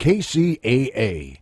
KCAA.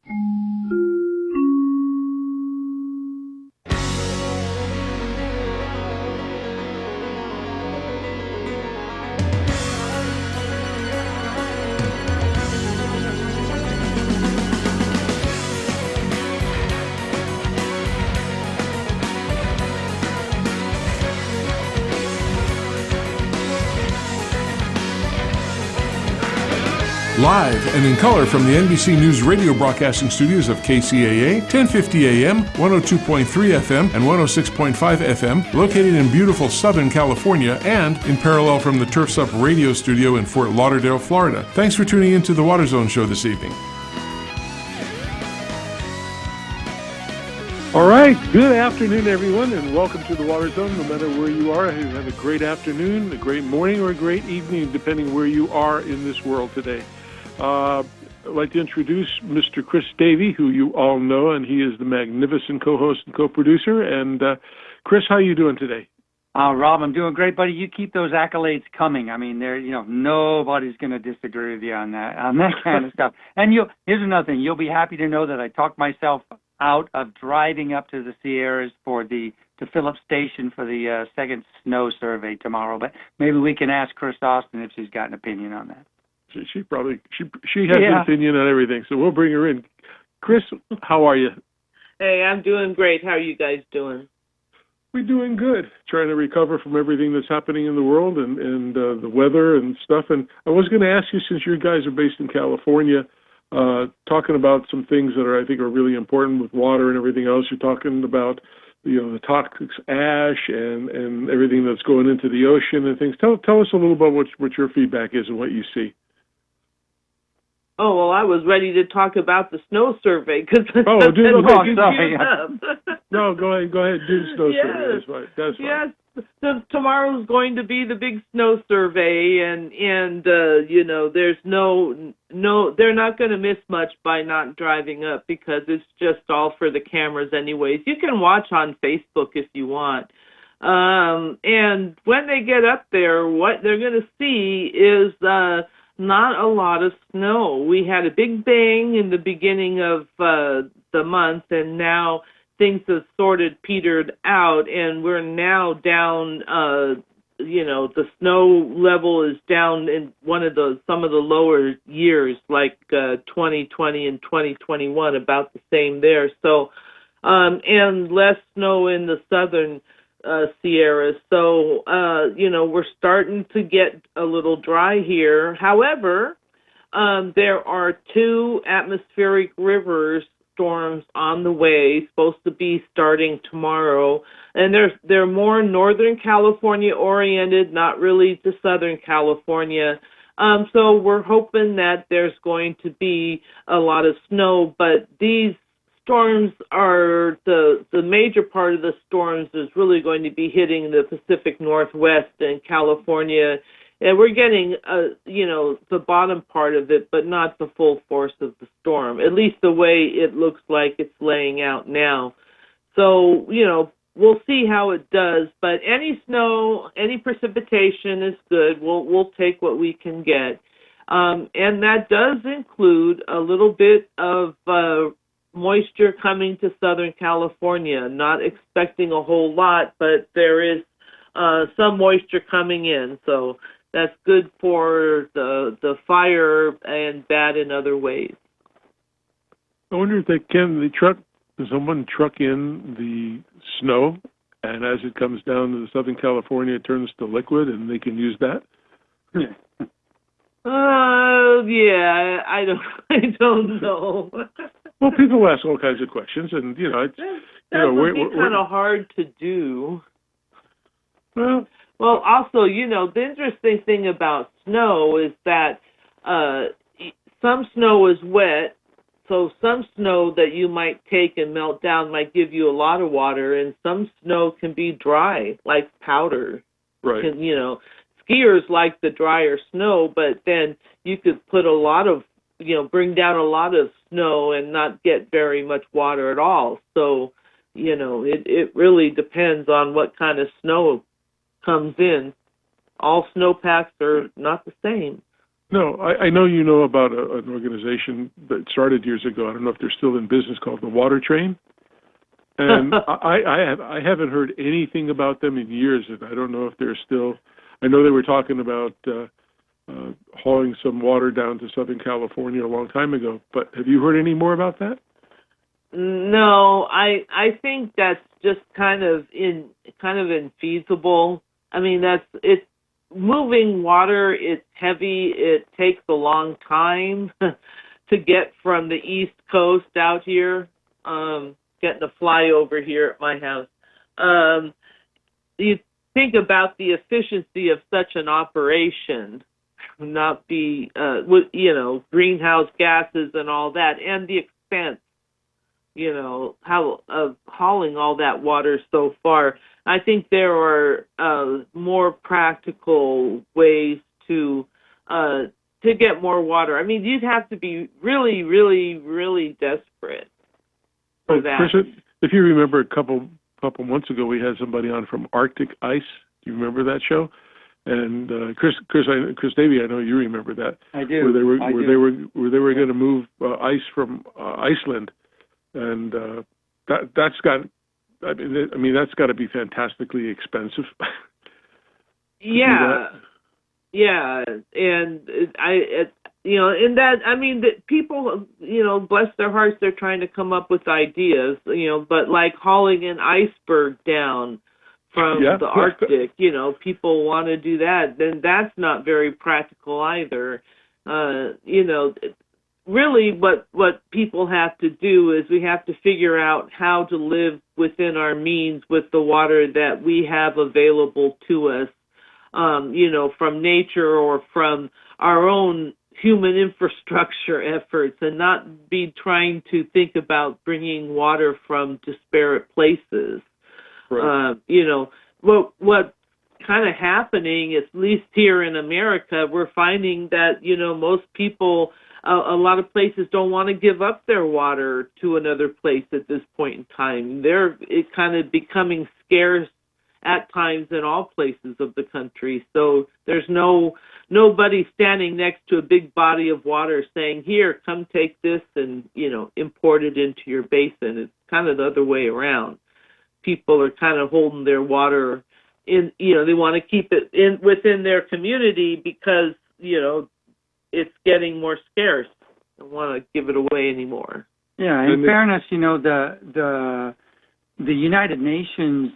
Live and in color from the NBC News radio broadcasting studios of KCAA, 1050 AM, 102.3 FM, and 106.5 FM, located in beautiful Southern California, and in parallel from the Turfs Up radio studio in Fort Lauderdale, Florida. Thanks for tuning in to the Water Zone show this evening. All right, good afternoon, everyone, and welcome to the Water Zone. No matter where you are, you have a great afternoon, a great morning, or a great evening, depending where you are in this world today. I'd like to introduce Mr. Chris Davey, who you all know, and he is the magnificent co-host and co-producer. And Chris, how are you doing today? Rob, I'm doing great, buddy. You keep those accolades coming. I mean, nobody's going to disagree with you on that kind of stuff. And here's another thing. You'll be happy to know that I talked myself out of driving up to the Sierras to Phillips Station for the second snow survey tomorrow. But maybe we can ask Chris Austin if she's got an opinion on that. She has an opinion on everything, so we'll bring her in. Chris, how are you? Hey, I'm doing great. How are you guys doing? We're doing good. Trying to recover from everything that's happening in the world and the weather and stuff. And I was going to ask you, since you guys are based in California, talking about some things that I think are really important with water and everything else. You're talking about the toxic ash and everything that's going into the ocean and things. Tell us a little about what your feedback is and what you see. Oh, well, I was ready to talk about the snow survey because No, go ahead. Do the snow survey. That's fine. Yes. So tomorrow's going to be the big snow survey, and there's they're not going to miss much by not driving up because it's just all for the cameras anyways. You can watch on Facebook if you want. And when they get up there, what they're going to see is not a lot of snow. We had a big bang in the beginning of the month, and now things have sort of petered out, and we're now down, the snow level is down in some of the lower years, like 2020 and 2021, about the same there. So, and less snow in the southern Sierra. So, we're starting to get a little dry here. However, there are two atmospheric rivers storms on the way, supposed to be starting tomorrow. And they're more Northern California oriented, not really to Southern California. So we're hoping that there's going to be a lot of snow, but these storms are the major part of the storms is really going to be hitting the Pacific Northwest and California, and we're getting the bottom part of it, but not the full force of the storm, at least the way it looks like it's laying out now. So we'll see how it does, but any snow, any precipitation is good. We'll take what we can get, and that does include a little bit of moisture coming to Southern California. Not expecting a whole lot, but there is some moisture coming in, so that's good for the fire and bad in other ways. I wonder if someone truck in the snow, and as it comes down to Southern California, it turns to liquid, and they can use that? Yeah, I don't know. Well, people ask all kinds of questions, and that would be kind of hard to do. Well, also, the interesting thing about snow is that some snow is wet, so some snow that you might take and melt down might give you a lot of water, and some snow can be dry, like powder. Right. Skiers like the drier snow, but then you could put a lot of, bring down a lot of snow and not get very much water at all. So, it really depends on what kind of snow comes in. All snowpacks are not the same. No, I know you know about an organization that started years ago. I don't know if they're still in business, called the Water Train. And I haven't heard anything about them in years, and I don't know if they're still. I know they were talking about hauling some water down to Southern California a long time ago. But have you heard any more about that? No, I think that's just kind of infeasible. I mean, it's moving water. It's heavy. It takes a long time to get from the East Coast out here. Getting a flyover here at my house. You think about the efficiency of such an operation, not be with greenhouse gases and all that, and the expense. How of hauling all that water so far. I think there are more practical ways to get more water. I mean, you'd have to be really, really, really desperate for that. Chris, if you remember, a couple months ago, we had somebody on from Arctic Ice. Do you remember that show? And Chris Davey, I know you remember that. I do. Where they were going to move ice from Iceland. And that's got, I mean, that's got to be fantastically expensive. Yeah, and that people, bless their hearts, they're trying to come up with ideas, but like hauling an iceberg down from the Arctic, people want to do that. Then that's not very practical either. Really what people have to do is we have to figure out how to live within our means with the water that we have available to us, from nature or from our own human infrastructure efforts, and not be trying to think about bringing water from disparate places. Right. What kind of happening, at least here in America, we're finding that, most people, a lot of places don't want to give up their water to another place at this point in time. It's kind of becoming scarce at times in all places of the country. So there's nobody standing next to a big body of water saying, here, come take this and, import it into your basin. It's kind of the other way around. People are kind of holding their water in, they want to keep it within their community because, it's getting more scarce. They don't want to give it away anymore. Yeah, in fairness, the United Nations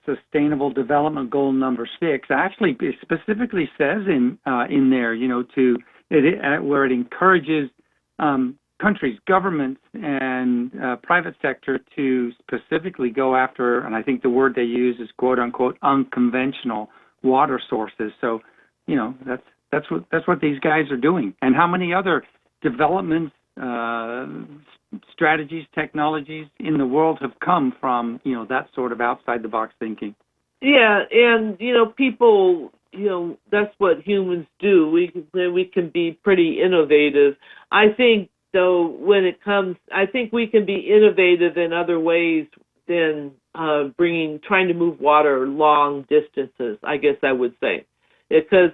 Sustainable Development Goal number 6 actually specifically says in there, where it encourages countries, governments, and private sector to specifically go after, and I think the word they use is quote unquote unconventional water sources. So, that's what these guys are doing. And how many other development strategies, technologies in the world have come from, that sort of outside the box thinking? Yeah, and people, that's what humans do. We can be pretty innovative. I think, though, I think we can be innovative in other ways than trying to move water long distances, I guess I would say. Because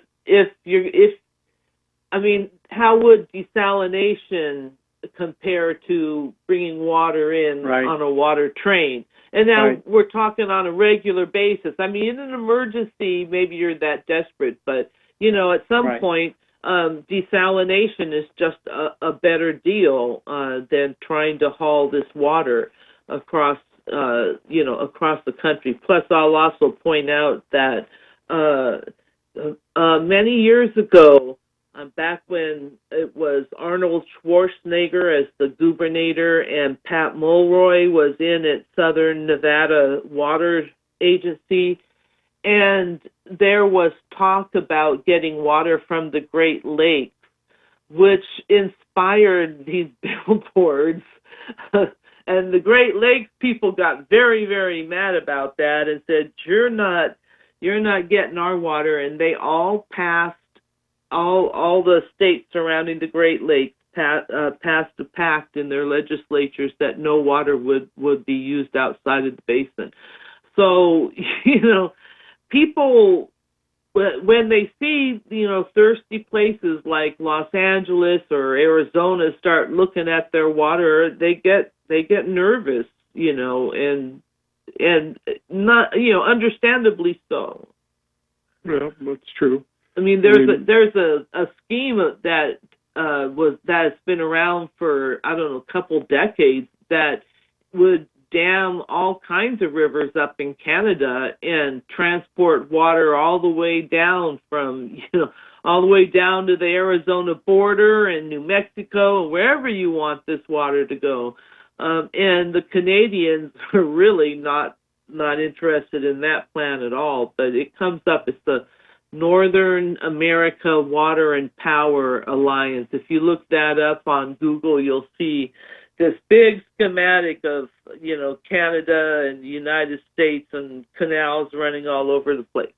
how would desalination compare to bringing water in on a water train? And now we're talking on a regular basis. I mean, in an emergency, maybe you're that desperate, but, at some point, desalination is just a better deal than trying to haul this water across the country. Plus, I'll also point out that many years ago, back when it was Arnold Schwarzenegger as the gubernator and Pat Mulroy was in at Southern Nevada Water Agency, and there was talk about getting water from the Great Lakes, which inspired these billboards. And the Great Lakes people got very, very mad about that and said, you're not getting our water. And they all passed, all the states surrounding the Great Lakes passed a pact in their legislatures that no water would be used outside of the basin. So, people when they see, thirsty places like Los Angeles or Arizona start looking at their water, they get nervous, and not, understandably so. Well, that's true. I mean, there's a scheme that that's been around for, I don't know, a couple decades, that would dam all kinds of rivers up in Canada and transport water all the way down all the way down to the Arizona border and New Mexico and wherever you want this water to go. And the Canadians are really not interested in that plan at all. But it comes up. It's the Northern America Water and Power Alliance. If you look that up on Google, you'll see this big schematic of, Canada and the United States and canals running all over the place.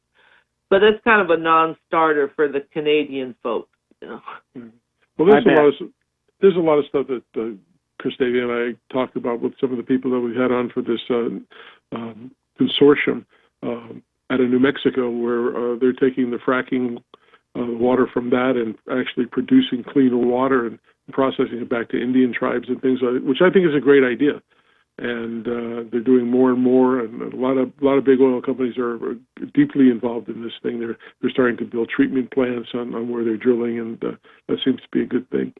But that's kind of a non-starter for the Canadian folks. Well, there's a lot of stuff that Chris Davey and I talked about with some of the people that we had on for this consortium out of New Mexico, where they're taking the fracking water from that and actually producing cleaner water and processing it back to Indian tribes and things like that, which I think is a great idea. And they're doing more and more, and a lot of big oil companies are deeply involved in this thing. They're starting to build treatment plants on where they're drilling, and that seems to be a good thing.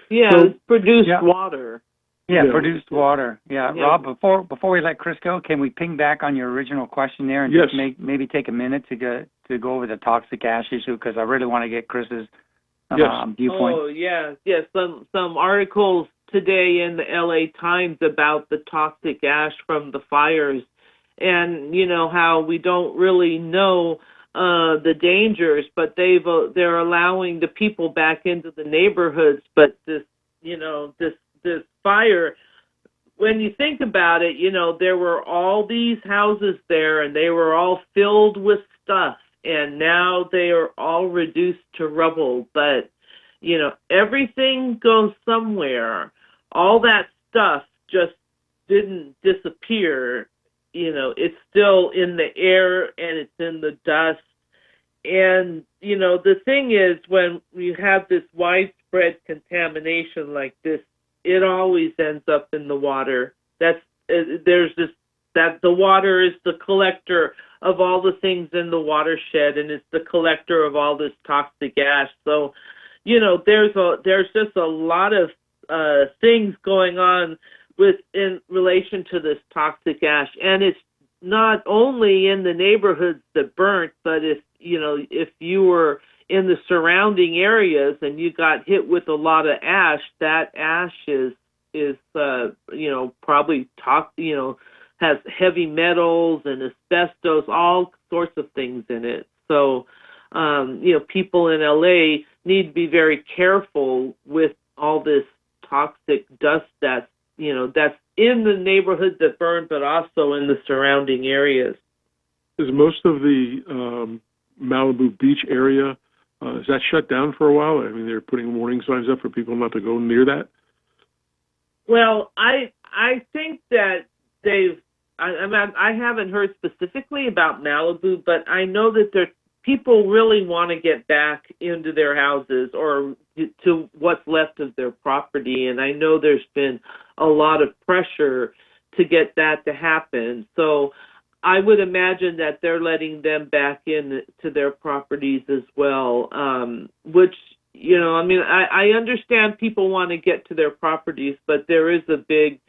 Yeah, so, produced water. Yeah, produced water. Yeah. Rob, before we let Chris go, can we ping back on your original question there and just maybe take a minute to go over the toxic ash issue, because I really want to get Chris's viewpoint. Oh, yeah. Some articles today in the LA Times about the toxic ash from the fires, and how we don't really know the dangers, but they're allowing the people back into the neighborhoods. But this fire, when you think about it, there were all these houses there, and they were all filled with stuff, and now they are all reduced to rubble. But everything goes somewhere. All that stuff just didn't disappear. It's still in the air, and it's in the dust. And, the thing is, when you have this widespread contamination like this, it always ends up in the water. That the water is the collector of all the things in the watershed, and it's the collector of all this toxic ash. So, there's just a lot of things going on in relation to this toxic ash, and it's not only in the neighborhoods that burnt, but if you were in the surrounding areas and you got hit with a lot of ash, that ash is probably has heavy metals and asbestos, all sorts of things in it. So people in LA need to be very careful with all this toxic dust that's in the neighborhood that burned, but also in the surrounding areas. Is most of the Malibu Beach area, is that shut down for a while? I mean, they're putting warning signs up for people not to go near that? Well, I think that I haven't heard specifically about Malibu, but I know that people really want to get back into their houses or to what's left of their property, and I know there's been a lot of pressure to get that to happen. So I would imagine that they're letting them back in to their properties as well, which, I understand people want to get to their properties, but there is a big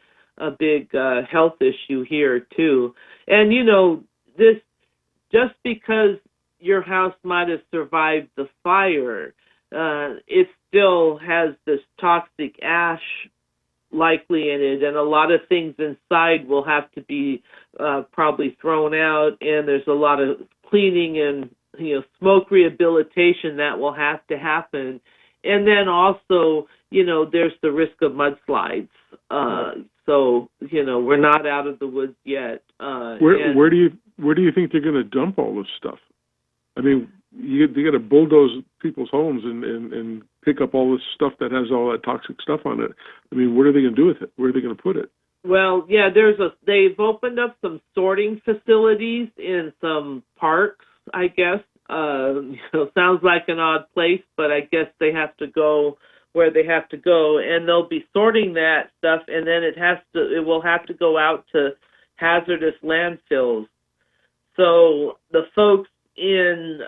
health issue here too. And, this, just because your house might have survived the fire, it still has this toxic ash likely in it, and a lot of things inside will have to be probably thrown out, and there's a lot of cleaning and smoke rehabilitation that will have to happen. And then also, there's the risk of mudslides. So we're not out of the woods yet. Where do you think they're going to dump all this stuff? I mean, you got to bulldoze people's homes and pick up all this stuff that has all that toxic stuff on it. I mean, what are they going to do with it? Where are they going to put it? Well, yeah, they've opened up some sorting facilities in some parks, I guess, sounds like an odd place, but I guess they have to go where they have to go, and they'll be sorting that stuff, and then it will have to go out to hazardous landfills. So the folks in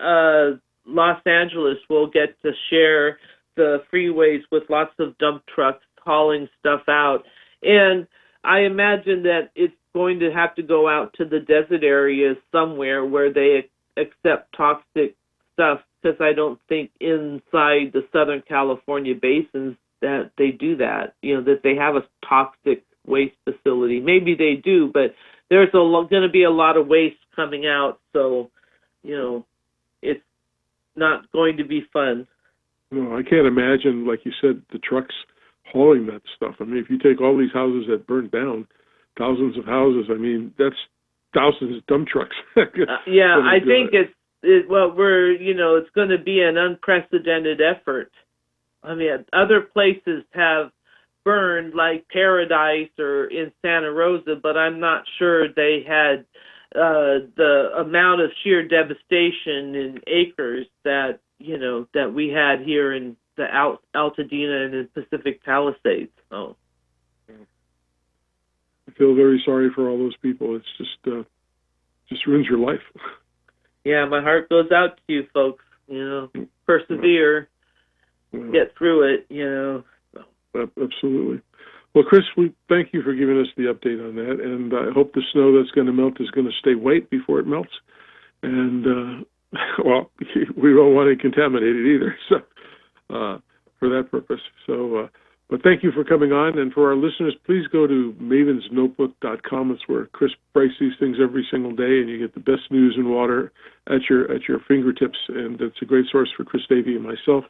Los Angeles will get to share the freeways with lots of dump trucks hauling stuff out. And I imagine that it's going to have to go out to the desert areas somewhere where they accept toxic stuff, because I don't think inside the Southern California basins that they do that, that they have a toxic waste facility. Maybe they do, but there's going to be a lot of waste coming out, so, it's not going to be fun. No, I can't imagine, like you said, the trucks hauling that stuff. I mean, if you take all these houses that burned down, thousands of houses, I mean, that's thousands of dump trucks. Yeah, I think it's going to be an unprecedented effort. I mean, other places have burned, like Paradise or in Santa Rosa, but I'm not sure they had the amount of sheer devastation in acres that we had here in the Altadena and in Pacific Palisades. So I feel very sorry for all those people. It's just ruins your life. Yeah, my heart goes out to you folks. Persevere, get through it. Absolutely. Well, Chris, we thank you for giving us the update on that, and I hope the snow that's going to melt is going to stay white before it melts. And well, we don't want to contaminate it either. So for that purpose. So. But thank you for coming on, and for our listeners, please go to mavensnotebook.com. It's where Chris writes these things every single day, and you get the best news in water at your fingertips, and it's a great source for Chris Davey and myself.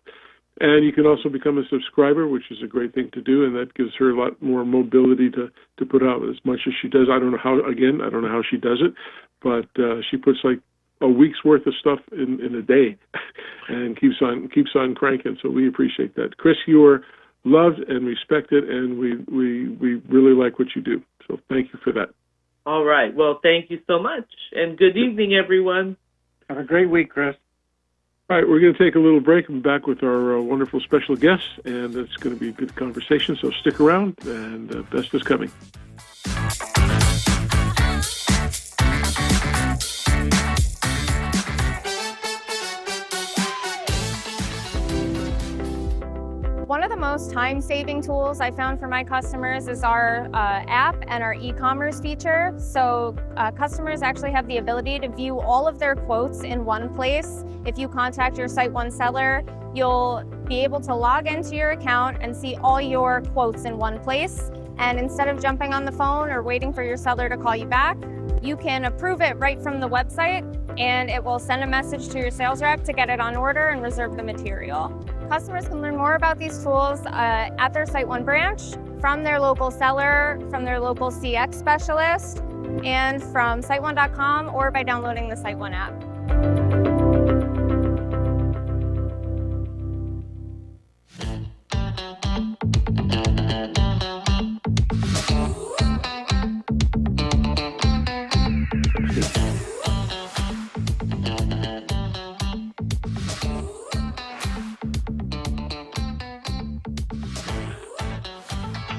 And you can also become a subscriber, which is a great thing to do, and that gives her a lot more mobility to put out as much as she does. I don't know how she does it, but she puts like a week's worth of stuff in a day and keeps on cranking, so we appreciate that. Chris, you are loved and respected, and we really like what you do. So thank you for that. All right. Well, thank you so much, and good evening, everyone. Have a great week, Chris. All right, we're going to take a little break and back with our wonderful special guests, and it's going to be a good conversation, so stick around, and best is coming. One of the most time-saving tools I found for my customers is our app and our e-commerce feature. So customers actually have the ability to view all of their quotes in one place. If you contact your Site One seller, you'll be able to log into your account and see all your quotes in one place. And instead of jumping on the phone or waiting for your seller to call you back, you can approve it right from the website, and it will send a message to your sales rep to get it on order and reserve the material. Customers can learn more about these tools at their Site One branch, from their local seller, from their local CX specialist, and from SiteOne.com, or by downloading the Site One app.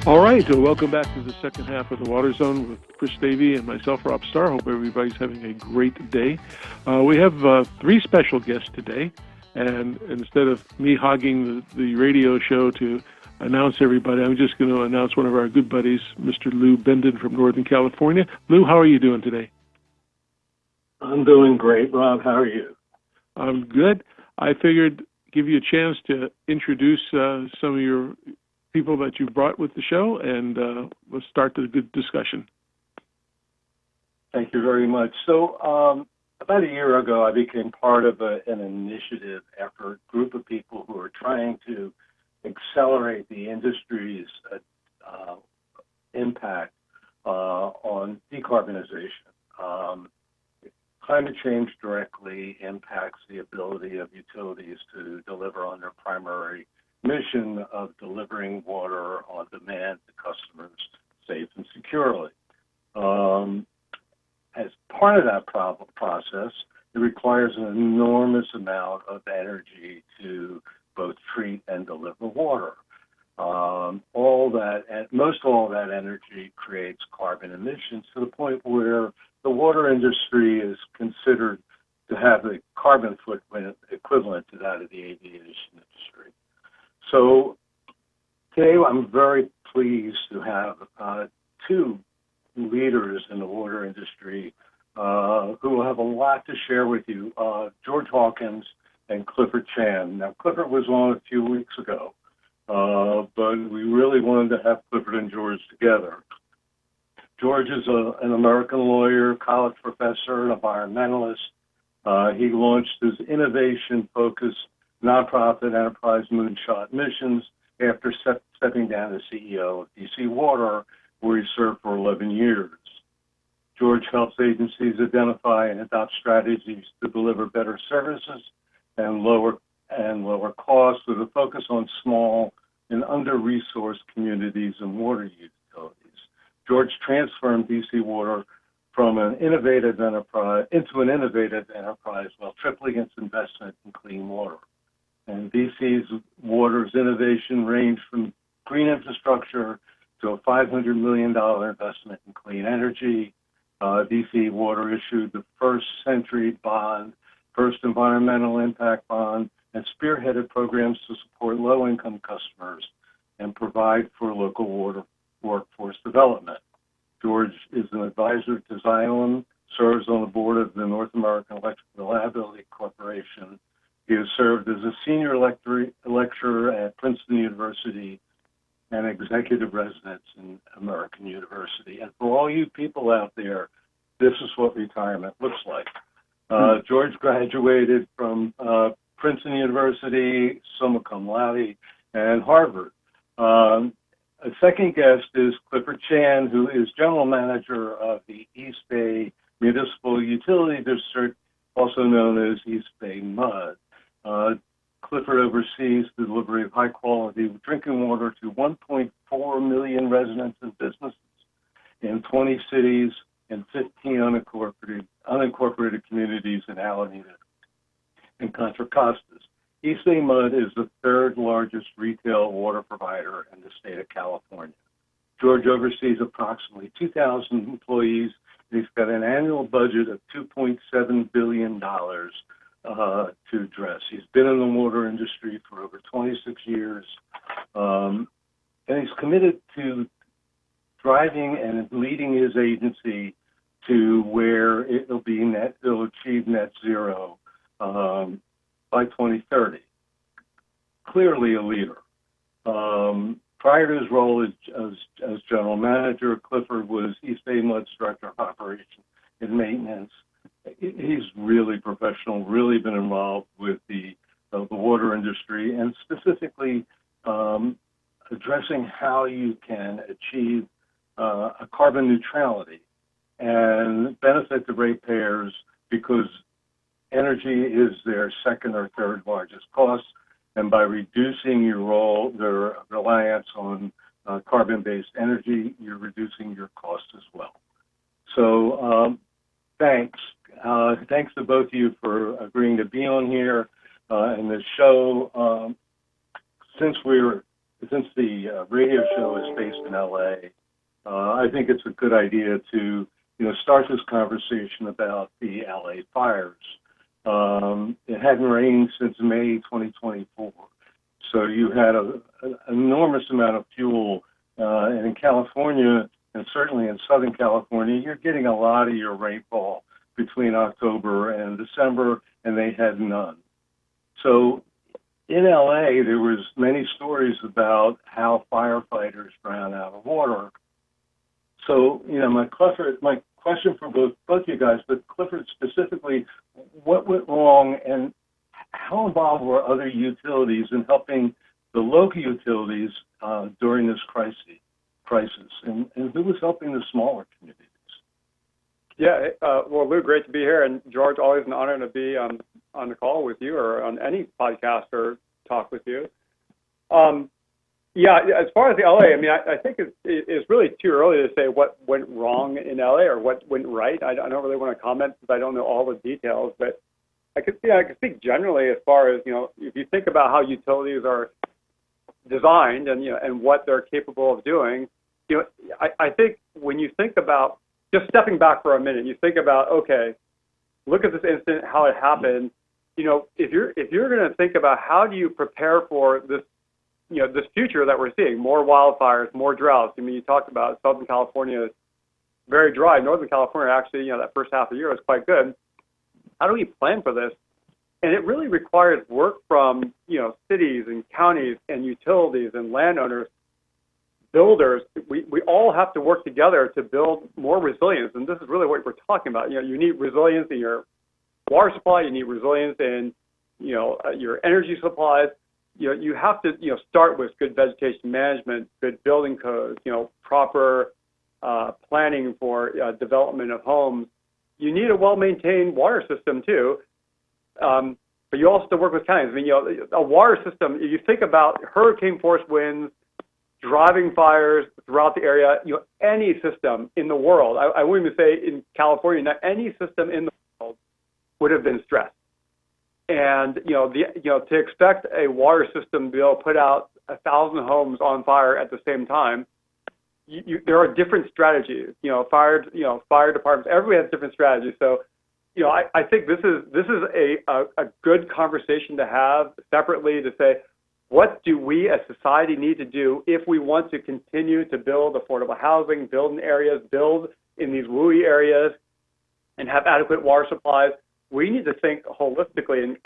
All right, welcome back to the second half of the Water Zone with Chris Davey and myself, Rob Starr. Hope everybody's having a great day. We have three special guests today, and instead of me hogging the radio show to announce everybody, I'm just going to announce one of our good buddies, Mr. Lou Benden from Northern California. Lou, how are you doing today? I'm doing great, Rob. How are you? I'm good. I figured give you a chance to introduce some of your people that you brought with the show, and let's start the good discussion. Thank you very much. So about a year ago, I became part of an initiative effort, group of people who are trying to accelerate the industry's impact on decarbonization. Climate change directly impacts the ability of utilities to deliver on their primary mission of delivering water on demand to customers safe and securely. As part of that process, it requires an enormous most all of that energy creates carbon emissions to the point where the water industry is considered to have a carbon footprint equivalent to that of the aviation industry. So today I'm very pleased to have two leaders in the water industry who will have a lot to share with you, George Hawkins and Clifford Chan. Now, Clifford was on a few weeks ago, but we really wanted to have Clifford and George together. George is an American lawyer, college professor, an environmentalist. He launched his innovation-focused nonprofit enterprise Moonshot Missions after stepping down as CEO of DC Water, where he served for 11 years. George helps agencies identify and adopt strategies to deliver better services and lower costs with a focus on small and under-resourced communities and water utilities. George transformed DC Water from an innovative enterprise into an innovative enterprise while tripling its investment in clean water. And DC's water's innovation ranged from green infrastructure to a $500 million investment in clean energy. DC Water issued the first Century bond, first environmental impact bond, and spearheaded programs to support low-income customers and provide for local water workforce development. George is an advisor to Xylem, serves on the board of the North American Electric Reliability Corporation. He has served as a senior lecturer at Princeton University and executive residence in American University. And for all you people out there, this is what retirement looks like. George graduated from Princeton University, summa cum laude, and Harvard. A second guest is Clifford Chan, who is general manager of the East Bay Municipal Utility District, also known as East Bay MUD. Clifford oversees the delivery of high-quality drinking water to 1.4 million residents and businesses in 20 cities and 15 unincorporated communities in Alameda and Contra Costas. East Bay MUD is the third largest retail water provider in the state of California. George oversees approximately 2,000 employees, and he's got an annual budget of $2.7 billion to address. He's been in the water industry for over 26 years, and he's committed to driving and leading his agency to where it'll achieve net zero by 2030. Clearly a leader. Prior to his role as general manager, Clifford was East Bay MUD's director of operations and maintenance. He's really professional, really been involved with the water industry, and specifically addressing how you can achieve a carbon neutrality and benefit the ratepayers, because energy is their second or third largest cost, and by reducing their reliance on carbon-based energy, you're reducing your costs as well. So thanks. Thanks to both of you for agreeing to be on here in this show. Since the radio show is based in LA, I think it's a good idea to start this conversation about the LA fires. It hadn't rained since May 2024, so you had an enormous amount of fuel, and in California, and certainly in Southern California, you're getting a lot of your rainfall between October and December, and they had none. So in LA, there was many stories about how firefighters ran out of water. So, my question for both you guys, but Clifford specifically, what went wrong, and how involved were other utilities in helping the local utilities during this crisis, and who was helping the smaller communities? Yeah, well, Lou, great to be here, and George, always an honor to be on the call with you or on any podcast or talk with you. Yeah, as far as the LA, I think it's really too early to say what went wrong in LA or what went right. I don't really want to comment because I don't know all the details, but I could speak generally as far as, if you think about how utilities are designed and what they're capable of doing, I think when you think about just stepping back for a minute, you think about, okay, look at this incident, how it happened. If you're going to think about how do you prepare for this, this future that we're seeing, more wildfires, more droughts. I mean, you talked about Southern California is very dry. Northern California, actually, that first half of the year was quite good. How do we plan for this? And it really requires work from, cities and counties and utilities and landowners, builders. We all have to work together to build more resilience. And this is really what we're talking about. You need resilience in your water supply. You need resilience in, your energy supplies. You have to, start with good vegetation management, good building codes, proper planning for development of homes. You need a well-maintained water system too. But you also have to work with counties. I mean, a water system, if you think about hurricane force winds, driving fires throughout the area, any system in the world, I wouldn't even say in California, not any system in the world would have been stressed. And, to expect a water system to be able to put out 1,000 homes on fire at the same time, there are different strategies. Fire departments, everybody has different strategies. So, I think this is a good conversation to have separately to say, what do we as society need to do if we want to continue to build affordable housing, build in areas, build in these WUI areas, and have adequate water supplies? We need to think holistically and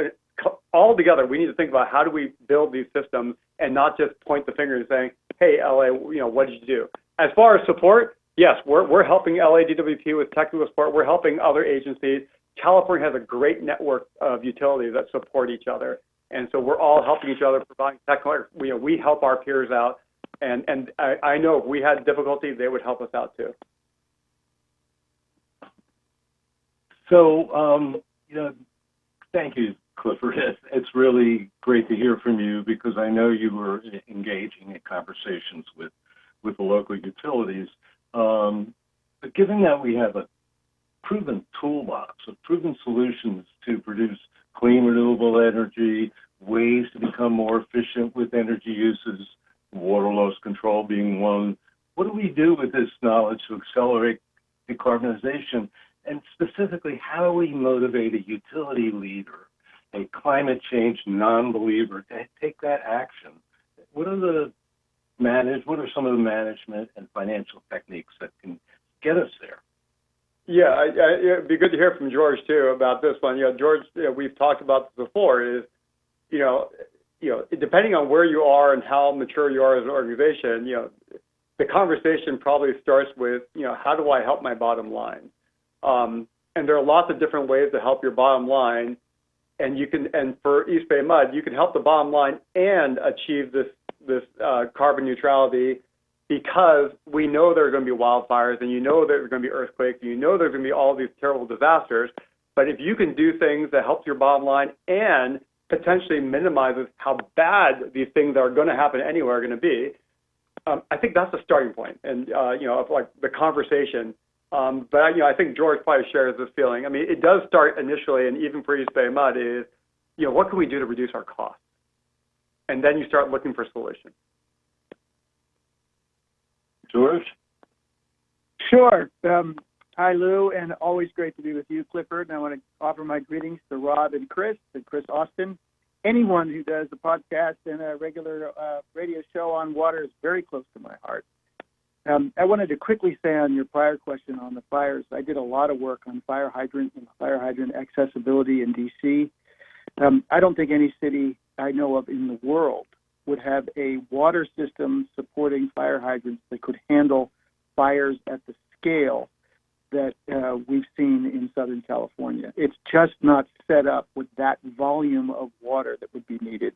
all together. We need to think about how do we build these systems and not just point the finger and saying, hey, LA, what did you do? As far as support, yes, we're helping LA DWP with technical support. We're helping other agencies. California has a great network of utilities that support each other. And so we're all helping each other, providing technical. We help our peers out. And I know if we had difficulty, they would help us out too. So, thank you, Clifford. It's really great to hear from you because I know you were engaging in conversations with the local utilities. But given that we have a proven toolbox of proven solutions to produce clean, renewable energy, ways to become more efficient with energy uses, water loss control being one, what do we do with this knowledge to accelerate decarbonization? And specifically, how do we motivate a utility leader, a climate change non-believer, to take that action? What are some of the management and financial techniques that can get us there? Yeah, it'd be good to hear from George too about this one. George, we've talked about this before. Is depending on where you are and how mature you are as an organization, the conversation probably starts with, how do I help my bottom line? And there are lots of different ways to help your bottom line. And for East Bay Mud, you can help the bottom line and achieve this carbon neutrality, because we know there are going to be wildfires, and there are going to be earthquakes, and there are going to be all these terrible disasters. But if you can do things that help your bottom line and potentially minimizes how bad these things that are going to happen anywhere are going to be, I think that's a starting point. And of like the conversation. But I think George probably shares this feeling. I mean, it does start initially, and even for East Bay Mud is, what can we do to reduce our costs? And then you start looking for solutions. George? Sure. Hi, Lou, and always great to be with you, Clifford. And I want to offer my greetings to Rob and Chris Austin. Anyone who does a podcast and a regular radio show on water is very close to my heart. I wanted to quickly say on your prior question on the fires, I did a lot of work on fire hydrant and fire hydrant accessibility in D.C. I don't think any city I know of in the world would have a water system supporting fire hydrants that could handle fires at the scale that we've seen in Southern California. It's just not set up with that volume of water that would be needed.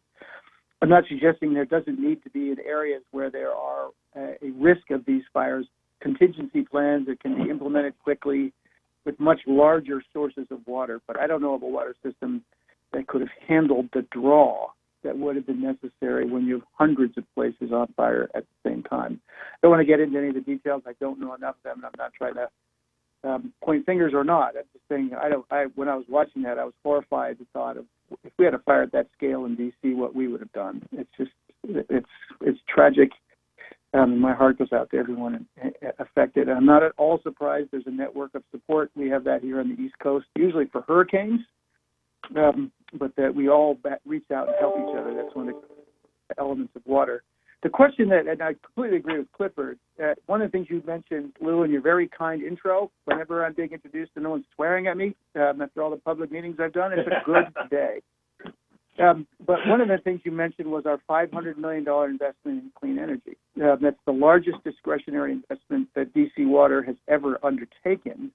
I'm not suggesting there doesn't need to be in areas where there are a risk of these fires, contingency plans that can be implemented quickly with much larger sources of water. But I don't know of a water system that could have handled the draw that would have been necessary when you have hundreds of places on fire at the same time. I don't want to get into any of the details. I don't know enough of them, and I'm not trying to point fingers or not. I'm just saying, when I was watching that, I was horrified at the thought of if we had a fire at that scale in D.C., what we would have done. It's tragic. My heart goes out to everyone affected. I'm not at all surprised there's a network of support. We have that here on the East Coast, usually for hurricanes, but that we all reach out and help each other. That's one of the elements of water. The question that, and I completely agree with Clifford, one of the things you mentioned, Lou, in your very kind intro, whenever I'm being introduced and no one's swearing at me after all the public meetings I've done, it's a good day. But one of the things you mentioned was our $500 million investment in clean energy. That's the largest discretionary investment that DC Water has ever undertaken.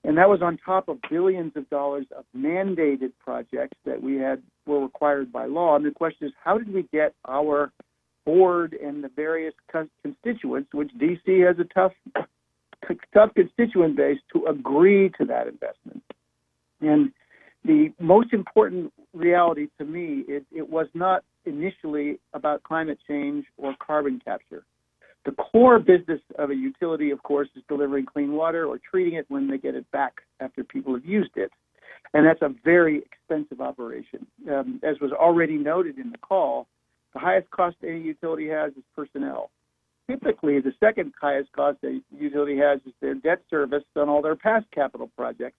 And that was on top of billions of dollars of mandated projects that were required by law. And the question is, how did we get our board and the various constituents, which DC has a tough constituent base, to agree to that investment? And the most important reality to me is it was not initially about climate change or carbon capture. The core business of a utility, of course, is delivering clean water or treating it when they get it back after people have used it. And that's a very expensive operation. As was already noted in the call, the highest cost any utility has is personnel. Typically, the second highest cost a utility has is their debt service on all their past capital projects.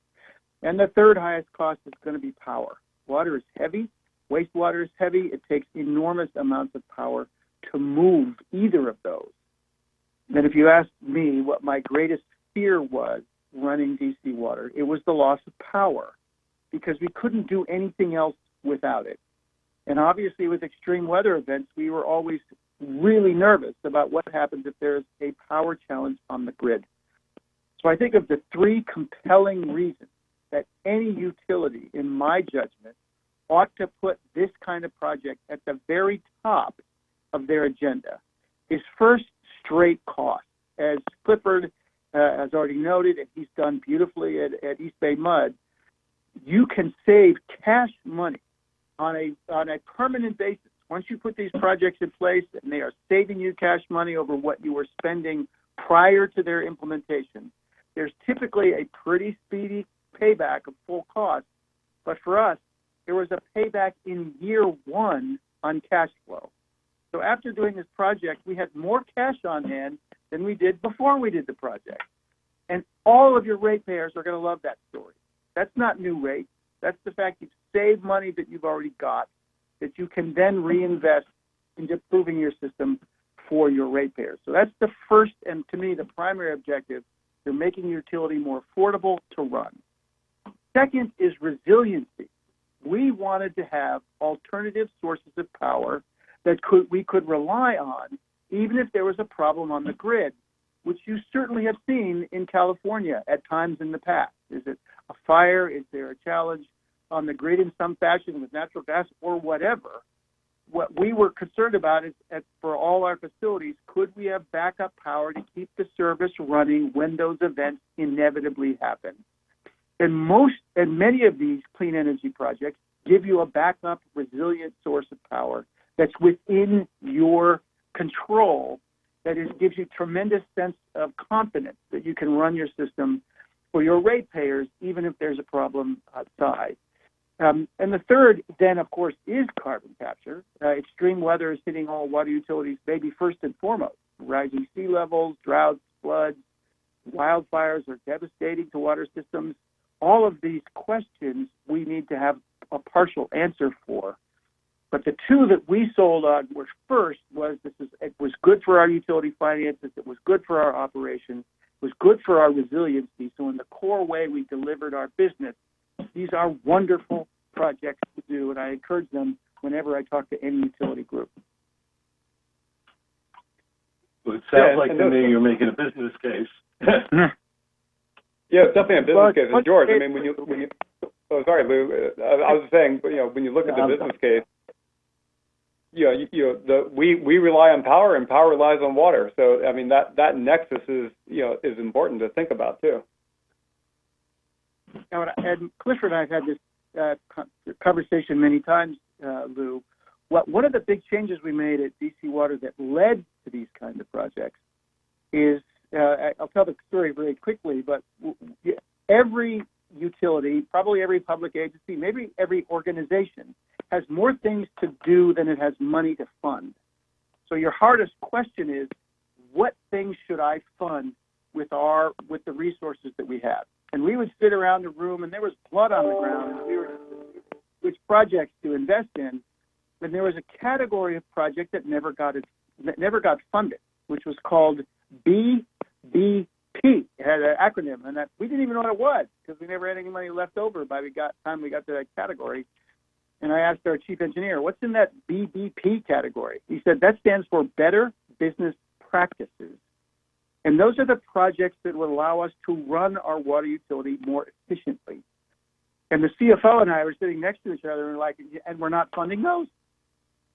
And the third highest cost is going to be power. Water is heavy. Wastewater is heavy. It takes enormous amounts of power to move either of those. And if you ask me what my greatest fear was running DC Water, it was the loss of power, because we couldn't do anything else without it. And obviously with extreme weather events, we were always really nervous about what happens if there's a power challenge on the grid. So I think of the three compelling reasons that any utility, in my judgment, ought to put this kind of project at the very top of their agenda is first, straight cost. As Clifford has already noted, and he's done beautifully at East Bay Mud, you can save cash money on a permanent basis. Once you put these projects in place and they are saving you cash money over what you were spending prior to their implementation, there's typically a pretty speedy payback of full cost. But for us, there was a payback in year one on cash flow. So after doing this project, we had more cash on hand than we did before we did the project. And all of your ratepayers are going to love that story. That's not new rates. That's the fact you've saved money that you've already got, that you can then reinvest into improving your system for your ratepayers. So that's the first, and to me, the primary objective. They're making your utility more affordable to run. Second is resiliency. We wanted to have alternative sources of power that we could rely on, even if there was a problem on the grid, which you certainly have seen in California at times in the past. Is it a fire? Is there a challenge on the grid in some fashion with natural gas or whatever? What we were concerned about is, for all our facilities, could we have backup power to keep the service running when those events inevitably happen? And many of these clean energy projects give you a backup, resilient source of power that's within your control, that gives you tremendous sense of confidence that you can run your system for your ratepayers, even if there's a problem outside. And the third, then, of course, is carbon capture. Extreme weather is hitting all water utilities, maybe first and foremost. Rising sea levels, droughts, floods, wildfires are devastating to water systems. All of these questions we need to have a partial answer for. But the two that we sold on were, first, it was good for our utility finances, it was good for our operations, it was good for our resiliency. So in the core way we delivered our business, these are wonderful projects to do, and I encourage them whenever I talk to any utility group. Well, it sounds like to me you're making a business case. Yeah, it's definitely a business case. And George, I mean, when you oh, sorry, Lou. I was saying, when you look at the business case, we rely on power, and power relies on water. So, I mean, that nexus is important to think about too. And Clifford and I have had this conversation many times, Lou. One of the big changes we made at DC Water that led to these kinds of projects is, I'll tell the story very quickly, but every utility, probably every public agency, maybe every organization has more things to do than it has money to fund. So your hardest question is, what things should I fund with the resources that we have. And we would sit around the room, and there was blood on the ground, and we were which projects to invest in. And there was a category of project that never got funded, which was called BBP. It had an acronym, and that we didn't even know what it was because we never had any money left over by the time we got to that category. And I asked our chief engineer, what's in that BBP category? He said, that stands for Better Business Practices. And those are the projects that will allow us to run our water utility more efficiently. And the CFO and I were sitting next to each other and and we're not funding those.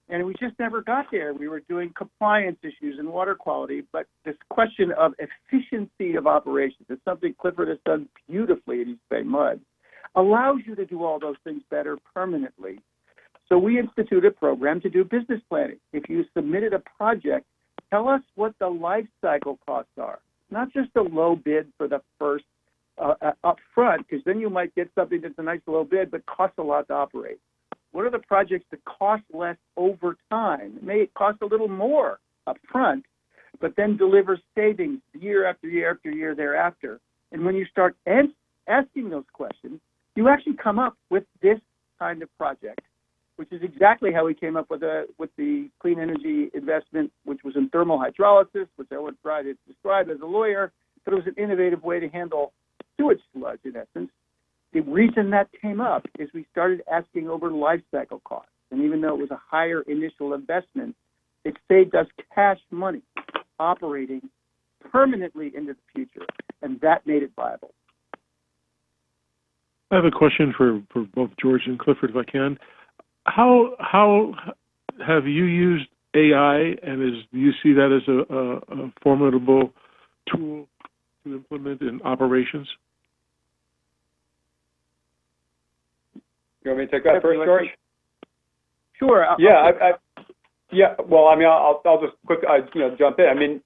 And we just never got there. We were doing compliance issues and water quality, but this question of efficiency of operations is something Clifford has done beautifully at East Bay Mud, allows you to do all those things better permanently. So we instituted a program to do business planning. If you submitted a project, tell us what the life cycle costs are, not just a low bid for the first up front, because then you might get something that's a nice low bid but costs a lot to operate. What are the projects that cost less over time? It may cost a little more up front, but then delivers savings year after year after year thereafter. And when you start asking those questions, you actually come up with this kind of project, which is exactly how we came up with the clean energy investment, which was in thermal hydrolysis, which I would try to describe as a lawyer, but it was an innovative way to handle sewage sludge in essence. The reason that came up is we started asking over life cycle costs. And even though it was a higher initial investment, it saved us cash money operating permanently into the future. And that made it viable. I have a question for both George and Clifford, if I can. How have you used AI, and do you see that as a formidable tool to implement in operations? You want me to take that first, George? Sure. Yeah. Well, I mean, I'll just quick, jump in. I mean,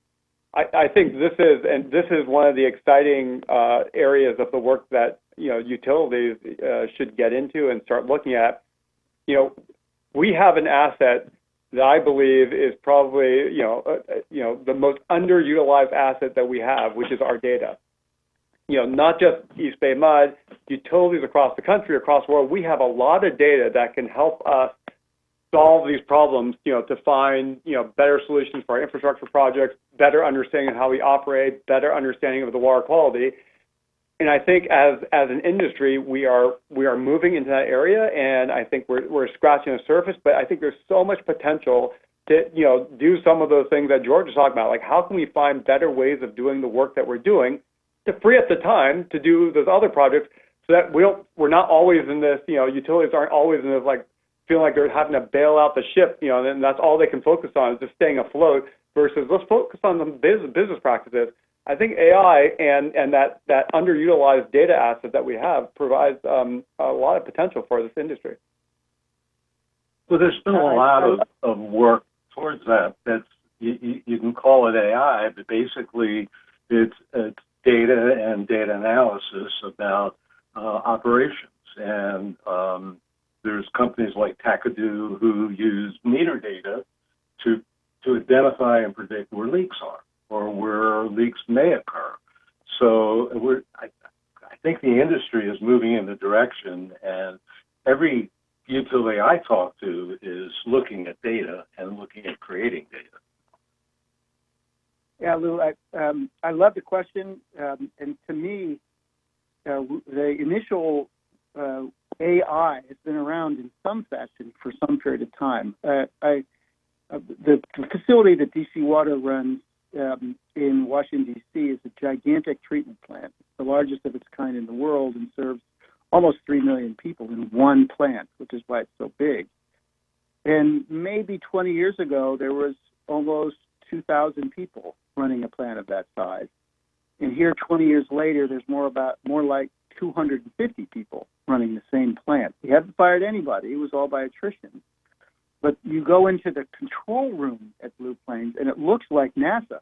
I think this is one of the exciting areas of the work that utilities should get into and start looking at. We have an asset that I believe is probably the most underutilized asset that we have, which is our data. Not just East Bay Mud, utilities across the country, across the world, we have a lot of data that can help us solve these problems, to find, better solutions for our infrastructure projects, better understanding of how we operate, better understanding of the water quality. And I think as an industry, we are moving into that area, and I think we're scratching the surface, but I think there's so much potential to, do some of those things that George was talking about. Like, how can we find better ways of doing the work that we're doing to free up the time to do those other projects, so that we're not always in this, utilities aren't always in this, like, feeling like they're having to bail out the ship, and that's all they can focus on is just staying afloat, versus let's focus on the business practices. I think AI and that underutilized data asset that we have provides a lot of potential for this industry. Well, there's been a lot of work towards that. That's you can call it AI, but basically it's data and data analysis about operations. And there's companies like Takadu who use meter data to identify and predict where leaks are or where leaks may occur. So I think the industry is moving in the direction, and every utility I talk to is looking at data and looking at creating data. Yeah, Lou, I love the question. And to me, the initial AI has been around in some fashion for some period of time. The facility that DC Water runs in Washington, D.C. is a gigantic treatment plant. It's the largest of its kind in the world and serves almost 3 million people in one plant, which is why it's so big. And maybe 20 years ago, there was almost 2,000 people running a plant of that size. And here, 20 years later, there's more like 250 people running the same plant. We haven't fired anybody. It was all by attrition. But you go into the control room at Blue Plains, and it looks like NASA.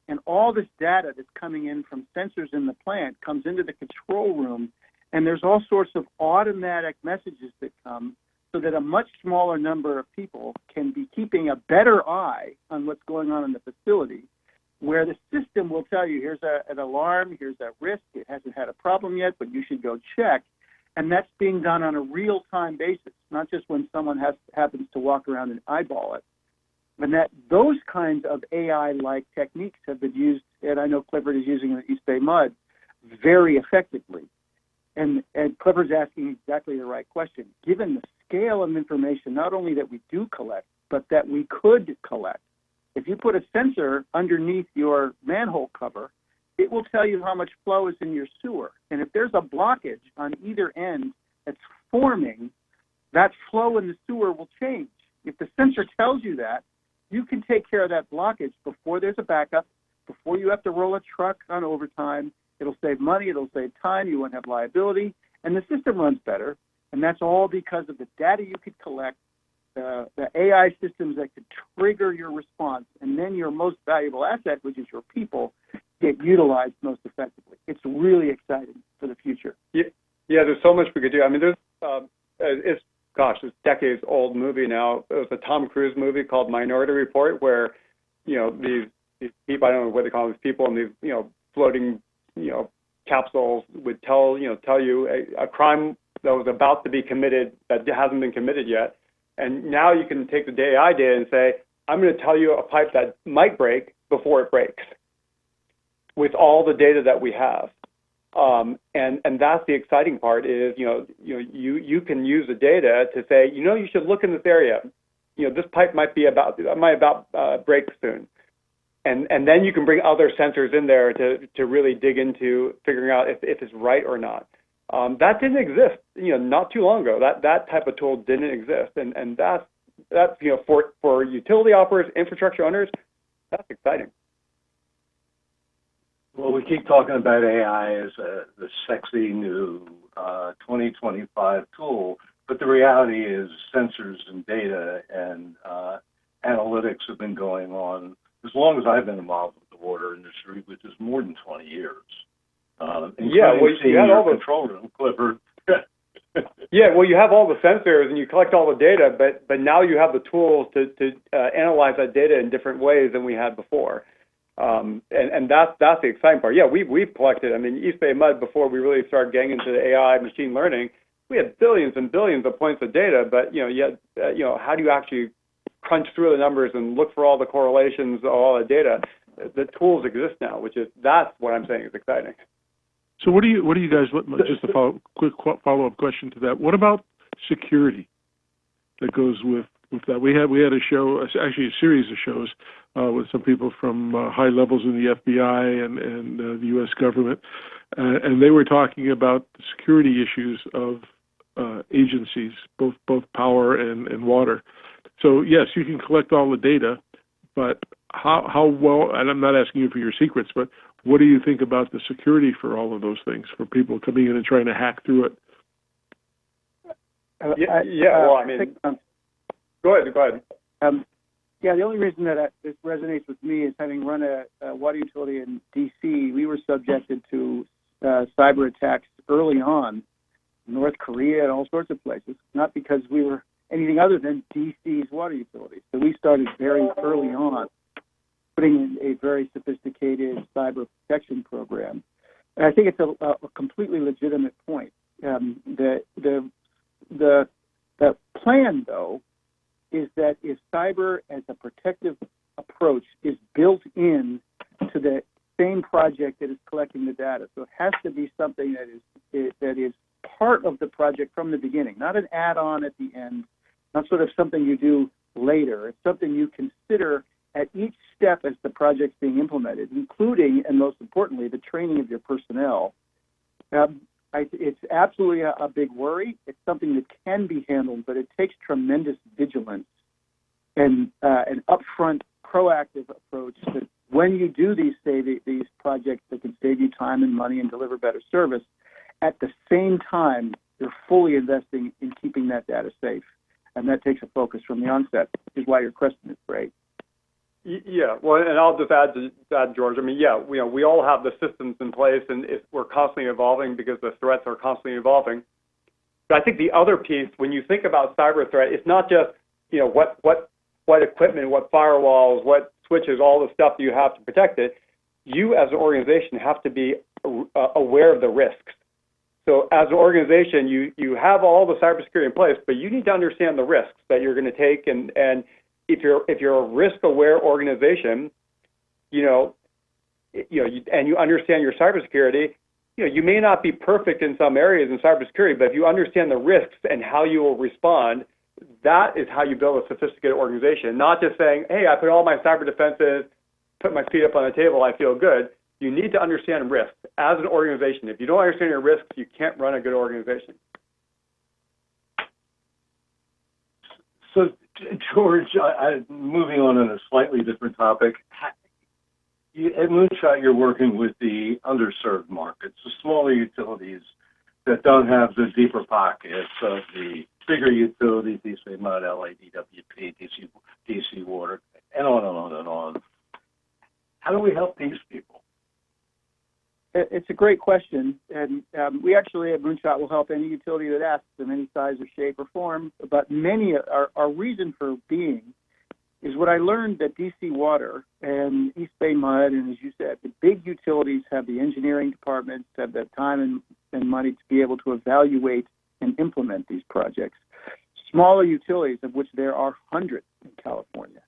And all this data that's coming in from sensors in the plant comes into the control room, and there's all sorts of automatic messages that come so that a much smaller number of people can be keeping a better eye on what's going on in the facility, where the system will tell you, here's an alarm, here's a risk, it hasn't had a problem yet, but you should go check. And that's being done on a real-time basis, not just when someone happens to walk around and eyeball it. And that those kinds of AI-like techniques have been used, and I know Clifford is using the East Bay Mud very effectively. And Clifford's asking exactly the right question. Given the scale of information, not only that we do collect, but that we could collect, if you put a sensor underneath your manhole cover, it will tell you how much flow is in your sewer. And if there's a blockage on either end that's forming, that flow in the sewer will change. If the sensor tells you that, you can take care of that blockage before there's a backup, before you have to roll a truck on overtime. It'll save money, it'll save time, you won't have liability, and the system runs better. And that's all because of the data you could collect, the AI systems that could trigger your response, and then your most valuable asset, which is your people, get utilized most effectively. It's really exciting for the future. Yeah, there's so much we could do. I mean, it's decades old movie now. It was a Tom Cruise movie called Minority Report, where, these people, I don't know what they call these people, in these, floating, capsules would tell you a crime that was about to be committed that hasn't been committed yet. And now you can take the AI data and say, I'm going to tell you a pipe that might break before it breaks, with all the data that we have. And that's the exciting part is, you can use the data to say, you should look in this area. This pipe might about break soon. And then you can bring other sensors in there to really dig into figuring out if it's right or not. That didn't exist, not too long ago. That type of tool didn't exist. And that's for utility operators, infrastructure owners, that's exciting. Well, we keep talking about AI as the sexy new 2025 tool, but the reality is sensors and data and analytics have been going on as long as I've been involved with the water industry, which is more than 20 years. You had all the control room, Clifford. You have all the sensors and you collect all the data, but now you have the tools to analyze that data in different ways than we had before. And that's the exciting part. Yeah, we've collected. I mean, East Bay Mud, before we really started getting into the AI machine learning, we had billions and billions of points of data. But how do you actually crunch through the numbers and look for all the correlations, all the data? The tools exist now, that's what I'm saying is exciting. So what do you guys? Just a quick follow-up question to that. What about security that goes with that? We had a show, actually a series of shows with some people from high levels in the FBI and the U.S. government, and they were talking about the security issues of agencies, both power and water. So yes, you can collect all the data, but how well? And I'm not asking you for your secrets, but what do you think about the security for all of those things, for people coming in and trying to hack through it? Go ahead. The only reason that this resonates with me is having run a water utility in D.C., we were subjected to cyber attacks early on, North Korea and all sorts of places, not because we were anything other than D.C.'s water utility. So we started very early on putting in a very sophisticated cyber protection program. And I think it's a completely legitimate point. The plan, though, is that if cyber as a protective approach is built in to the same project that is collecting the data, so it has to be something that is part of the project from the beginning, not an add-on at the end, not sort of something you do later. It's something you consider at each step as the project's being implemented, including, and most importantly, the training of your personnel. It's absolutely a big worry. It's something that can be handled, but it takes tremendous vigilance and an upfront, proactive approach that when you do these projects that can save you time and money and deliver better service, at the same time, you're fully investing in keeping that data safe. And that takes a focus from the onset, which is why your question is great. Yeah, well, and I'll just add to that, George. I mean, we all have the systems in place, and we're constantly evolving because the threats are constantly evolving. But I think the other piece, when you think about cyber threat, it's not just what equipment, what firewalls, what switches, all the stuff that you have to protect it, you as an organization have to be aware of the risks. So as an organization, you have all the cybersecurity in place, but you need to understand the risks that you're going to take. And if you're a risk-aware organization, and you understand your cybersecurity, you may not be perfect in some areas in cybersecurity, but if you understand the risks and how you will respond, that is how you build a sophisticated organization. Not just saying, hey, I put all my cyber defenses, put my feet up on the table, I feel good. You need to understand risks as an organization. If you don't understand your risks, you can't run a good organization. So, George, moving on a slightly different topic, at Moonshot, you're working with the underserved markets, the smaller utilities that don't have the deeper pockets of the bigger utilities, DC Mud, LADWP, DC Water, and on and on and on. How do we help these people? It's a great question, and we actually at Moonshot will help any utility that asks in any size or shape or form. But our reason for being is what I learned that DC Water and East Bay Mud, and as you said, the big utilities have the engineering departments, have the time and money to be able to evaluate and implement these projects. Smaller utilities, of which there are hundreds in California,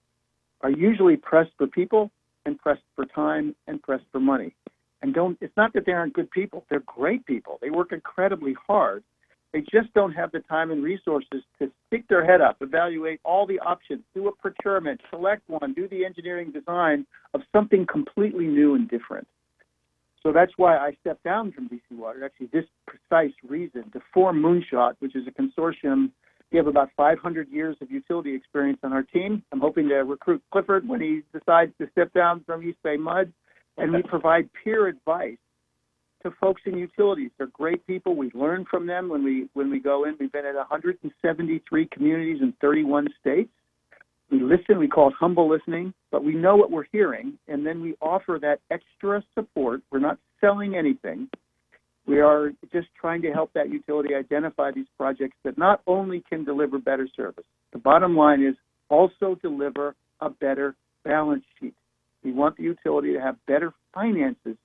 are usually pressed for people and pressed for time and pressed for money. And it's not that they aren't good people. They're great people. They work incredibly hard. They just don't have the time and resources to stick their head up, evaluate all the options, do a procurement, select one, do the engineering design of something completely new and different. So that's why I stepped down from DC Water, actually this precise reason, to form Moonshot, which is a consortium. We have about 500 years of utility experience on our team. I'm hoping to recruit Clifford when he decides to step down from East Bay Mud. And we provide peer advice to folks in utilities. They're great people. We learn from them when we go in. We've been at 173 communities in 31 states. We listen. We call it humble listening, but we know what we're hearing, and then we offer that extra support. We're not selling anything. We are just trying to help that utility identify these projects that not only can deliver better service. The bottom line is also deliver a better balance sheet. We want the utility to have better finances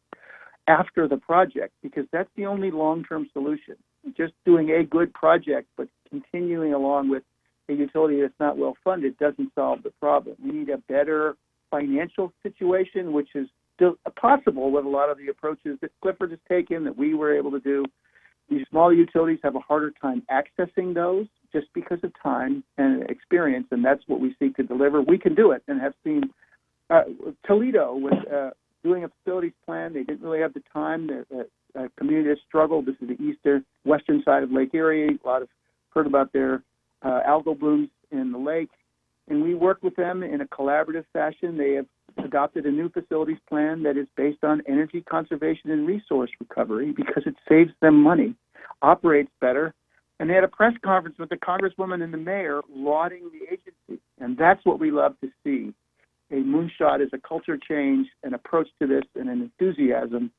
after the project, because that's the only long-term solution. Just doing a good project but continuing along with a utility that's not well funded doesn't solve the problem. We need a better financial situation, which is still possible with a lot of the approaches that Clifford has taken, that we were able to do. These small utilities have a harder time accessing those just because of time and experience, and that's what we seek to deliver. We can do it and have seen Toledo was doing a facilities plan. They didn't really have the time. The community has struggled. This is the western side of Lake Erie. A lot of heard about their algal blooms in the lake. And we work with them in a collaborative fashion. They have adopted a new facilities plan that is based on energy conservation and resource recovery because it saves them money, operates better. And they had a press conference with the congresswoman and the mayor lauding the agency. And that's what we love to see. A Moonshot is a culture change, an approach to this, and an enthusiasm.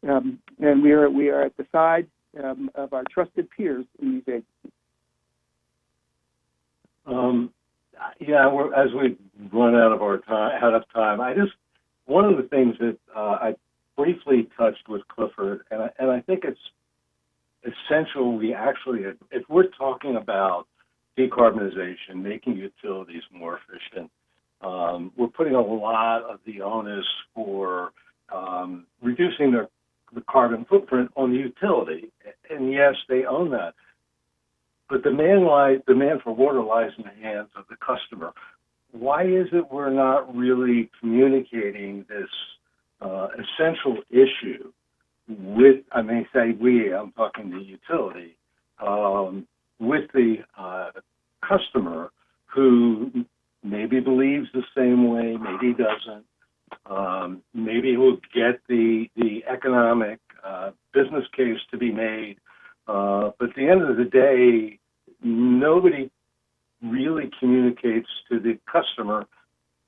And we are at the side of our trusted peers in these agencies. As we run out of time, one of the things that I briefly touched with Clifford, and I think it's essential. If we're talking about decarbonization, making utilities more efficient, we're putting a lot of the onus for reducing the carbon footprint on the utility. And yes, they own that. But demand for water lies in the hands of the customer. Why is it we're not really communicating this essential issue with, I may say I'm talking the utility, with the customer who maybe believes the same way, maybe doesn't, maybe will get the economic business case to be made. But at the end of the day, nobody really communicates to the customer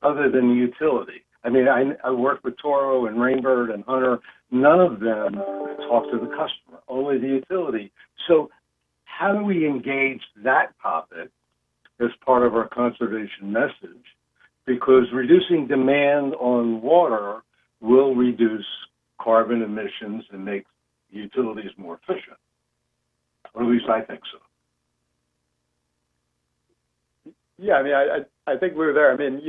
other than the utility. I mean, I work with Toro and Rainbird and Hunter. None of them talk to the customer, only the utility. So how do we engage that topic as part of our conservation message because reducing demand on water will reduce carbon emissions and make utilities more efficient. Or at least I think so. Yeah, I mean, I think we were there. I mean,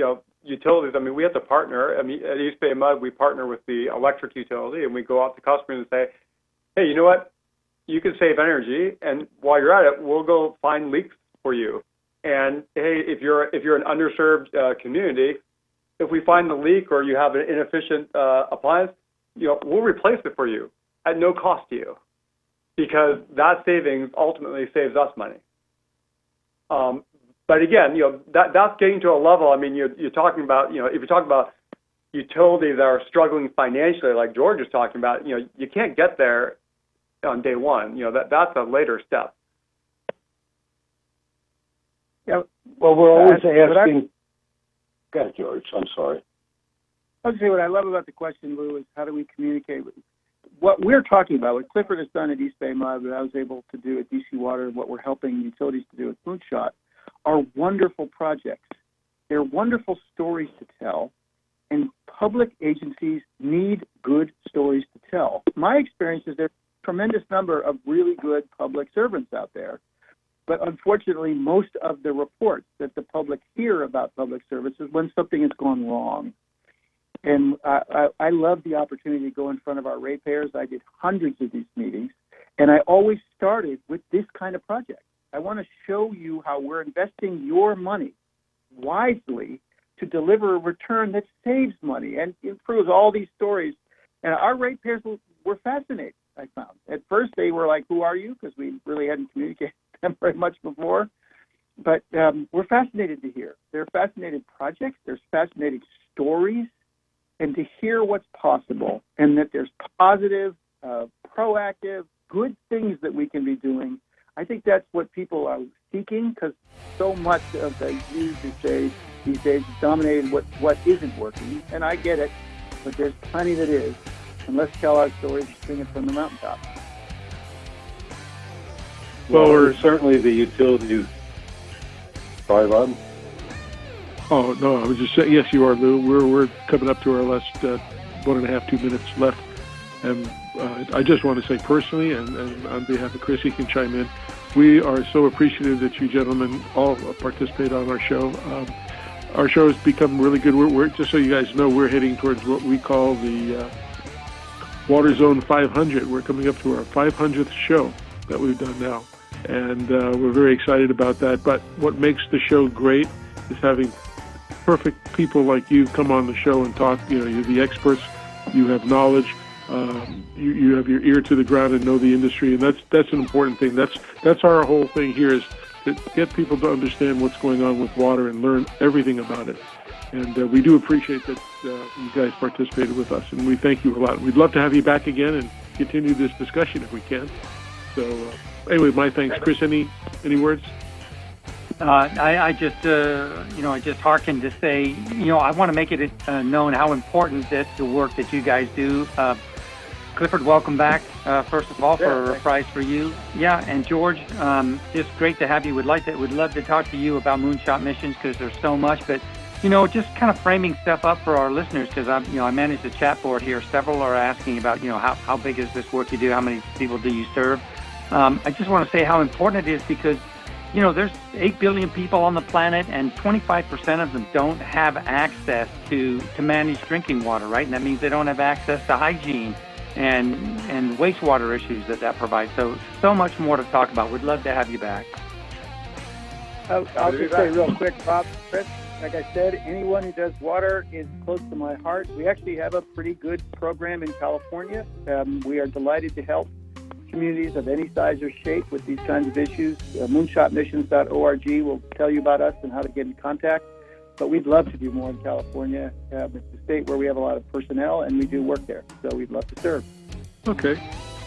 utilities, I mean, we have to partner. I mean, at East Bay Mud, we partner with the electric utility, and we go out to customers and say, hey, you know what? You can save energy, and while you're at it, we'll go find leaks for you. And hey, if you're an underserved community, if we find the leak or you have an inefficient appliance, we'll replace it for you at no cost to you, because that savings ultimately saves us money. But again, that's getting to a level. I mean, you're talking about, if you're talking about utilities that are struggling financially, like George is talking about, you can't get there on day one. That's a later step. Yeah. Well, we're always asking. Go ahead, George. I'm sorry. I was going to say, what I love about the question, Lou, is how do we communicate with what we're talking about, what Clifford has done at East Bay Mud, what I was able to do at DC Water, and what we're helping utilities to do at Moonshot, are wonderful projects. They're wonderful stories to tell, and public agencies need good stories to tell. My experience is there's a tremendous number of really good public servants out there, but unfortunately, most of the reports that the public hear about public service is when something has gone wrong. And I love the opportunity to go in front of our ratepayers. I did hundreds of these meetings, and I always started with this kind of project. I want to show you how we're investing your money wisely to deliver a return that saves money and improves all these stories. And our ratepayers were fascinated, I found. At first, they were like, who are you? Because we really hadn't communicated with them very much before. But we're fascinated to hear. They're fascinated projects. There's fascinating stories. And to hear what's possible and that there's positive, proactive, good things that we can be doing. I think that's what people are seeking, because so much of the news these days is dominated what isn't working. And I get it, but there's plenty that is. And let's tell our stories and sing it from the mountaintop. Well, certainly the utilities. Sorry, Bob. Oh, no, I was just saying, yes, you are, Lou. We're coming up to our last 1.5, 2 minutes left. And I just want to say personally, and on behalf of Chris, he can chime in, we are so appreciative that you gentlemen all participate on our show. Our show has become really good. We're just so you guys know, we're heading towards what we call the Water Zone 500. We're coming up to our 500th show that we've done now. And we're very excited about that. But what makes the show great is having perfect people like you come on the show and talk. You're the experts. You have knowledge. You have your ear to the ground and know the industry, and that's an important thing. That's our whole thing here, is to get people to understand what's going on with water and learn everything about it. And we do appreciate that you guys participated with us, and we thank you a lot. We'd love to have you back again and continue this discussion if we can. So anyway, my thanks. Chris, any words? I just hearken to say, I want to make it known how important that the work that you guys do. Clifford, welcome back, first of all, for a prize for you. Yeah, and George, just great to have you. We'd love to talk to you about Moonshot missions, because there's so much. But, just kind of framing stuff up for our listeners, because I manage the chat board here. Several are asking about, how big is this work you do? How many people do you serve? I just want to say how important it is, because there's 8 billion people on the planet, and 25% of them don't have access to managed drinking water, right? And that means they don't have access to hygiene and wastewater issues that provides. So much more to talk about. We'd love to have you back. I'll just say real quick, Bob, Chris, like I said, anyone who does water is close to my heart. We actually have a pretty good program in California. We are delighted to help communities of any size or shape with these kinds of issues. Moonshotmissions.org will tell you about us and how to get in contact. But we'd love to do more in California. It's a state where we have a lot of personnel, and we do work there. So we'd love to serve. Okay.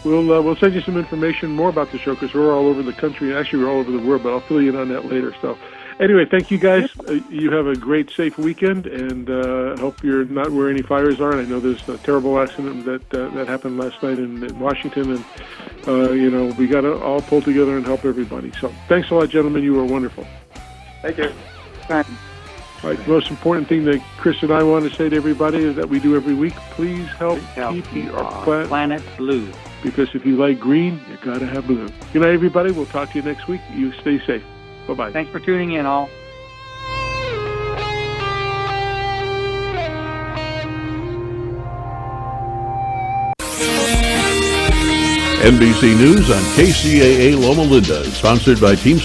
We'll send you some information more about the show, because we're all over the country. Actually, we're all over the world, but I'll fill you in on that later. So anyway, thank you guys. You have a great, safe weekend, and hope you're not where any fires are. And I know there's a terrible accident that happened last night in Washington, and we got to all pull together and help everybody. So thanks a lot, gentlemen. You were wonderful. Thank you. Thanks. All right, the most important thing that Chris and I want to say to everybody is that we do every week, please help keep our planet blue. Because if you like green, you got to have blue. Good night, everybody. We'll talk to you next week. You stay safe. Bye-bye. Thanks for tuning in, all. NBC News on KCAA Loma Linda, sponsored by Team